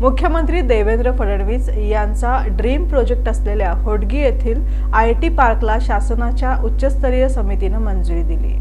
मुख्यमंत्री देवेंद्र फडणवीस यांचा dream project असलेल्या होडगी येथील IT पार्कला शासनाच्या उच्चस्तरीय समितीने मंजुरी दिली।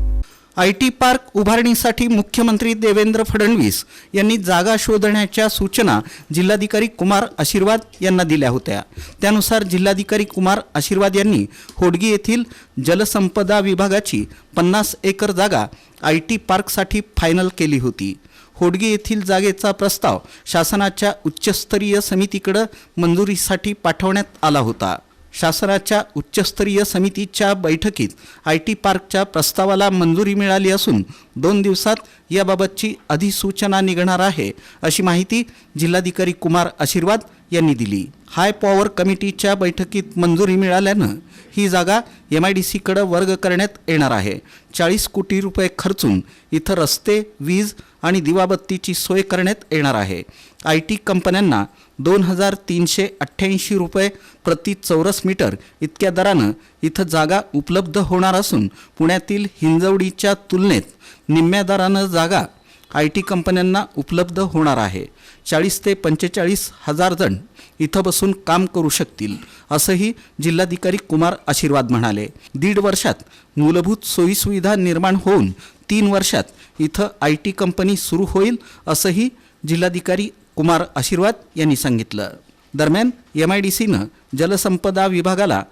IT पार्क उभारणीसाठी मुख्यमंत्री देवेंद्र फडणवीस यांनी जागा शोधण्याच्या सूचना जिल्हाधिकारी कुमार आशीर्वाद यांना दिल्या होत्या। त्यानुसार जिल्हाधिकारी कुमार आशीर्वाद यांनी होडगी येथील जलसंपदा विभागाची 50 एकर जागा IT पार्कसाठी फायनल केली होती। होडगी येथील जागेचा प्रस्ताव शासनाच्या उच्चस्तरीय समितीकडे मंजुरीसाठी पाठवण्यात आला होता। शासनाच्या उच्चस्तरीय समितीच्या बैठकीत IT पार्कच्या प्रस्तावाला मंजुरी मिळाली असून 2 दिवसात याबाबतची अधिसूचना निघणार आहे, अशी माहिती जिल्हाधिकारी कुमार आशीर्वाद यांनी दिली। हाय पॉवर कमिटीच्या बैठकीत मंजुरी मिळाल्याने ही जागा MIDC कडे वर्ग करण्यात येणार आहे। 40 कोटी रुपये खर्चून इथं रस्ते, वीज आणि दिवाबत्तीची सोय करण्यात येणार आहे। IT कंपन्यांना 2388 रुपये प्रति चौरस मीटर इतक्या दराने इथं जागा उपलब्ध होणार असून पुण्यातील हिंजवडीच्या तुलनेत निम्म्या दराने जागा IT कंपन्यांना उपलब्ध होणार आहे। 40 ते 45 हजार जण इथं बसून काम करू शकतील, असंही जिल्हाधिकारी कुमार आशीर्वाद म्हणाले। 1.5 वर्षात मूलभूत सोयीसुविधा निर्माण होऊन 3 वर्षात इथं IT कंपनी सुरू होईल, असंही जिल्हाधिकारी कुमार आशीर्वाद यांनी सांगितलं। दरम्यान MIDCनं जलसंपदा विभागाला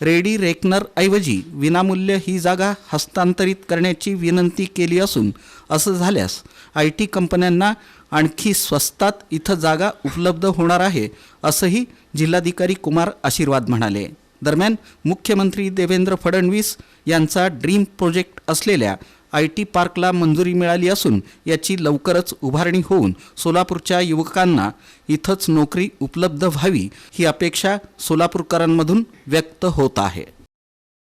रेडी रेकनर ऐवजी विनामूल्य ही जागा हस्तांतरित करण्याची विनंती केली असून असं झाल्यास IT कंपन्यांना आणखी स्वस्तात इथं जागा उपलब्ध होणार आहे, असंही जिल्हाधिकारी कुमार आशीर्वाद म्हणाले। दरम्यान मुख्यमंत्री देवेंद्र फडणवीस यांचा ड्रीम प्रोजेक्ट असलेल्या IT पार्कला मंजुरी मिळाली असून याची लवकरच उभारणी होऊन सोलापूरच्या युवकांना इथंच नोकरी उपलब्ध व्हावी, ही अपेक्षा सोलापूरकरांमधून व्यक्त होत आहे।